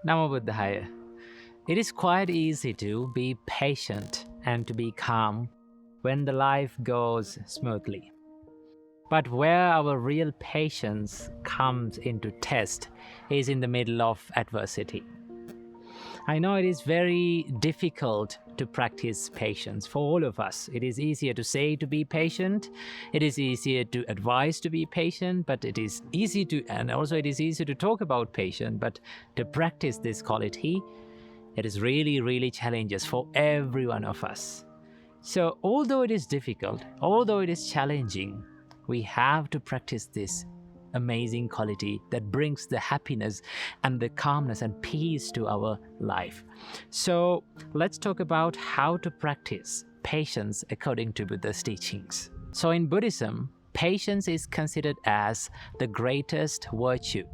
Namo Buddhaya. It is quite easy to be patient and to be calm when the life goes smoothly. But where our real patience comes into test is in the middle of adversity. I know it is very difficult to practice patience for all of us. It is easier to say to be patient. It is easier to advise to be patient, but it is easy to talk about patience, but to practice this quality, it is really challenges for every one of us. So although it is difficult, although it is challenging, we have to practice this amazing quality that brings the happiness and the calmness and peace to our life. So let's talk about how to practice patience according to Buddha's teachings. So in Buddhism, patience is considered as the greatest virtue.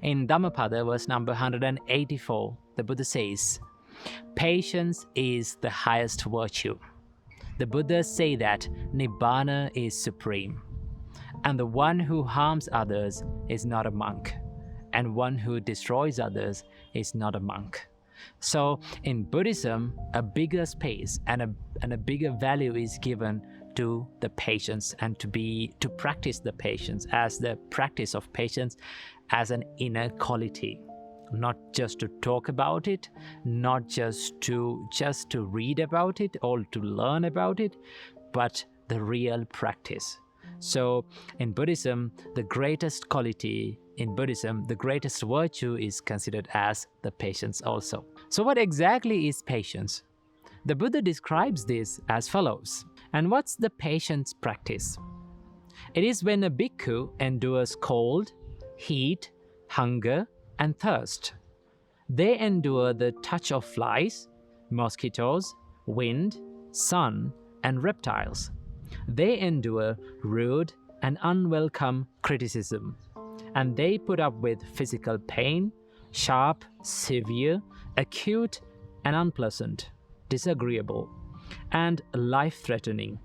In Dhammapada, verse number 184, the Buddha says, patience is the highest virtue. The Buddhas say that Nibbana is supreme. And the one who harms others is not a monk, and one who destroys others is not a monk. So in Buddhism, a bigger space and a bigger value is given to the patience and to practice the patience as the practice of patience as an inner quality. Not just to talk about it, not just to read about it or to learn about it, but the real practice. So in Buddhism, the greatest quality in Buddhism, the greatest virtue is considered as the patience also. So what exactly is patience? The Buddha describes this as follows. And what's the patience practice? It is when a bhikkhu endures cold, heat, hunger, and thirst. They endure the touch of flies, mosquitoes, wind, sun, and reptiles. They endure rude and unwelcome criticism, and they put up with physical pain, sharp, severe, acute, and unpleasant, disagreeable, and life-threatening.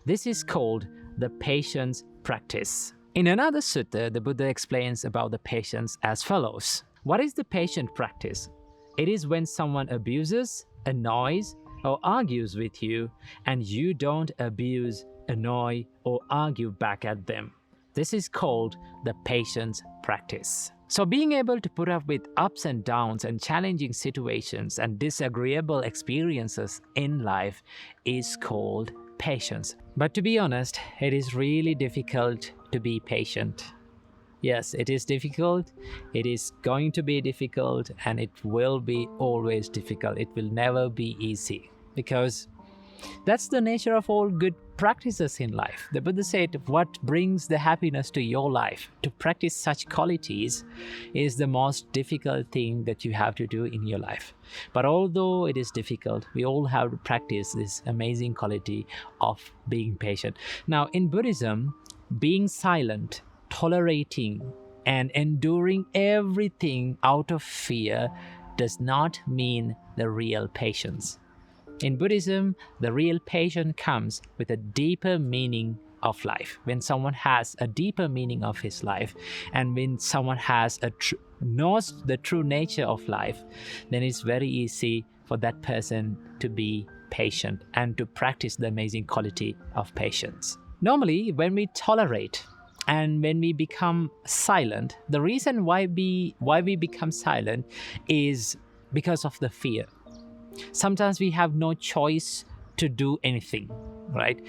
This is called the patience practice. In another sutta, the Buddha explains about the patience as follows. What is the patient practice? It is when someone abuses, annoys, or argues with you, and you don't abuse, annoy, or argue back at them. This is called the patience practice. So being able to put up with ups and downs and challenging situations and disagreeable experiences in life is called patience. But to be honest, it is really difficult to be patient. Yes, it is difficult, it is going to be difficult, and it will be always difficult. It will never be easy, because that's the nature of all good practices in life. The Buddha said, what brings the happiness to your life? To practice such qualities is the most difficult thing that you have to do in your life. But although it is difficult, we all have to practice this amazing quality of being patient. Now, in Buddhism, being silent, tolerating, and enduring everything out of fear does not mean the real patience. In Buddhism, the real patience comes with a deeper meaning of life. When someone has a deeper meaning of his life, and when someone knows the true nature of life, then it's very easy for that person to be patient and to practice the amazing quality of patience. Normally, when we tolerate and when we become silent, the reason why we become silent is because of the fear. Sometimes we have no choice to do anything, right?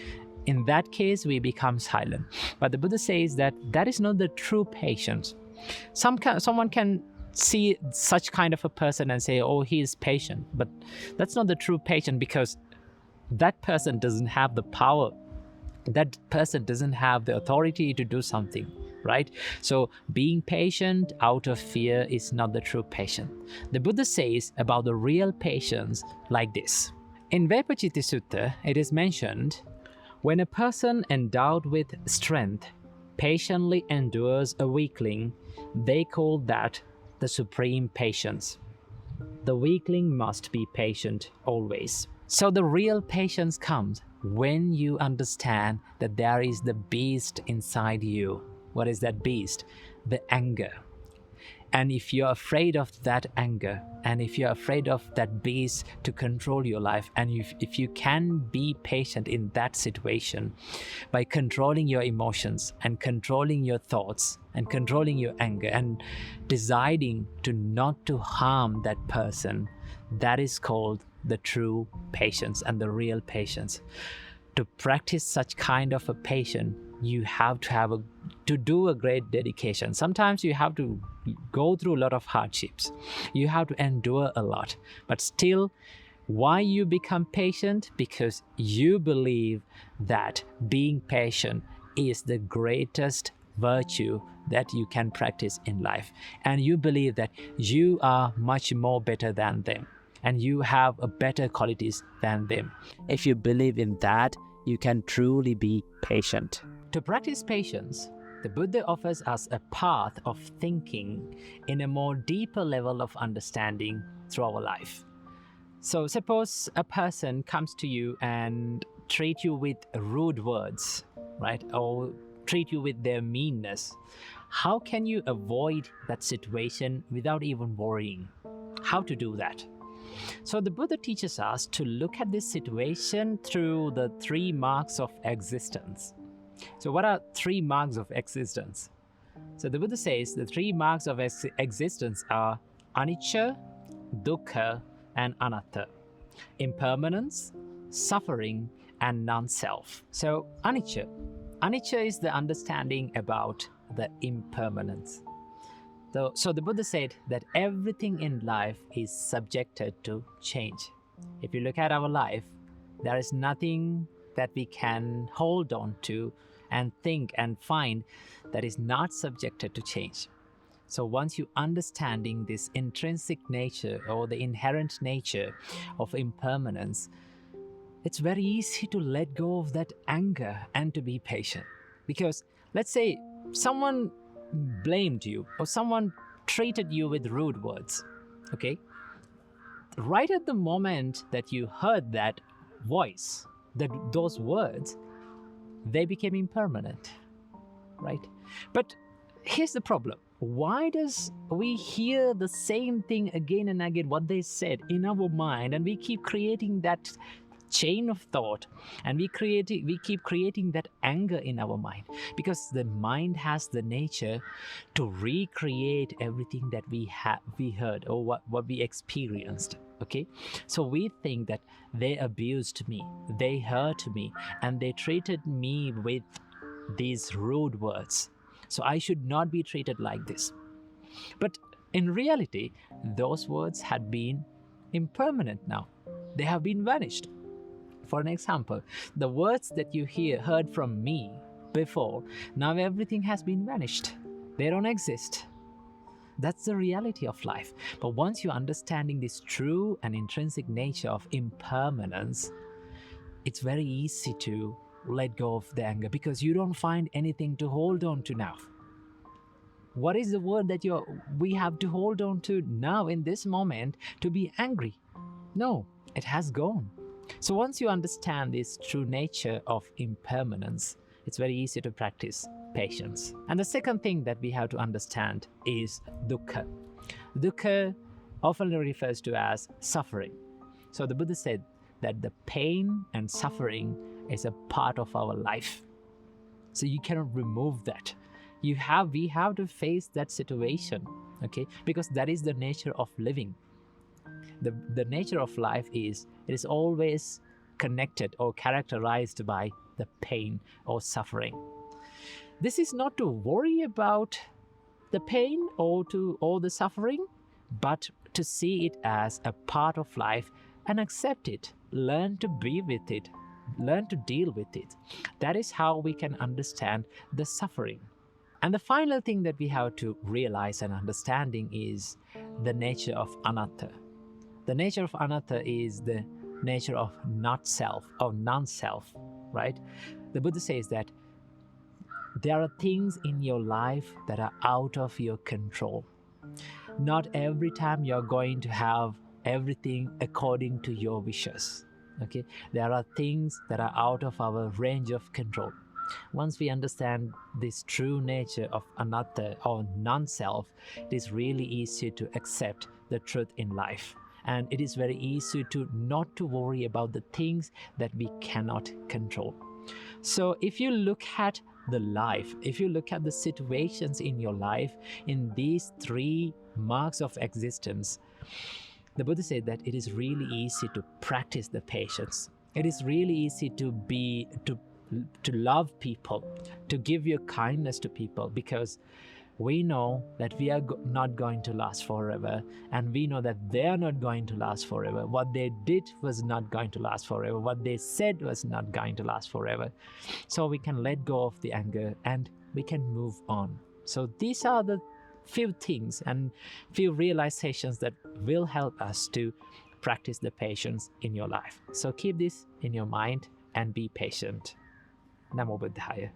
In that case, we become silent. But the Buddha says that that is not the true patience. Someone can see such kind of a person and say, oh, he is patient. But that's not the true patience, because that person doesn't have the power. That person doesn't have the authority to do something, right? So being patient out of fear is not the true patience. The Buddha says about the real patience like this. In Vepachiti Sutta, it is mentioned, when a person endowed with strength patiently endures a weakling, they call that the supreme patience. The weakling must be patient always. So the real patience comes when you understand that there is the beast inside you. What is that beast? The anger. And if you're afraid of that anger, and if you're afraid of that beast to control your life, and if you can be patient in that situation by controlling your emotions and controlling your thoughts and controlling your anger and deciding to not to harm that person, that is called the true patience and the real patience. To practice such kind of a patience, you have to do a great dedication. Sometimes you have to go through a lot of hardships. You have to endure a lot. But still, why you become patient? Because you believe that being patient is the greatest virtue that you can practice in life. And you believe that you are much more better than them, and you have a better qualities than them. If you believe in that, you can truly be patient. To practice patience, the Buddha offers us a path of thinking in a more deeper level of understanding through our life. So suppose a person comes to you and treat you with rude words, right? Or treat you with their meanness. How can you avoid that situation without even worrying? How to do that? So the Buddha teaches us to look at this situation through the 3 marks of existence. So what are 3 marks of existence? So the Buddha says the 3 marks of existence are anicca, dukkha, and anatta. Impermanence, suffering, and non-self. So anicca. Anicca is the understanding about the impermanence. So the Buddha said that everything in life is subjected to change. If you look at our life, there is nothing that we can hold on to and think and find that is not subjected to change. So once you understanding this intrinsic nature or the inherent nature of impermanence, it's very easy to let go of that anger and to be patient. Because let's say someone blamed you or someone treated you with rude words, okay? Right at the moment that you heard that voice, those words, they became impermanent, right? But here's the problem. Why does we hear the same thing again and again, what they said in our mind, and we keep creating that chain of thought, and we keep creating that anger in our mind? Because the mind has the nature to recreate everything that we heard or what we experienced, okay? So we think that they abused me, they hurt me, and they treated me with these rude words, so I should not be treated like this. But in reality, those words had been impermanent now. They have been vanished. For an example, the words that you heard from me before, now everything has been vanished. They don't exist. That's the reality of life. But once you're understanding this true and intrinsic nature of impermanence, it's very easy to let go of the anger because you don't find anything to hold on to now. What is the word that we have to hold on to now in this moment to be angry? No, it has gone. So once you understand this true nature of impermanence, it's very easy to practice patience. And the second thing that we have to understand is dukkha. Dukkha often refers to as suffering. So the Buddha said that the pain and suffering is a part of our life. So you cannot remove that. We have to face that situation, okay? Because that is the nature of living. The nature of life is, it is always connected or characterized by the pain or suffering. This is not to worry about the pain or the suffering, but to see it as a part of life and accept it, learn to be with it, learn to deal with it. That is how we can understand the suffering. And the final thing that we have to realize and understanding is the nature of anatta. The nature of anatta is the nature of not self or non-self, right? The Buddha says that there are things in your life that are out of your control. Not every time you're going to have everything according to your wishes, okay? There are things that are out of our range of control. Once we understand this true nature of anatta or non-self, it is really easy to accept the truth in life. And it is very easy to not to worry about the things that we cannot control. So if you look at the life, if you look at the situations in your life, in these three marks of existence, the Buddha said that it is really easy to practice the patience. It is really easy to love people, to give your kindness to people, because we know that we are not going to last forever, and we know that they are not going to last forever. What they did was not going to last forever. What they said was not going to last forever. So we can let go of the anger and we can move on. So these are the few things and few realizations that will help us to practice the patience in your life. So keep this in your mind and be patient. Namo Buddhaya.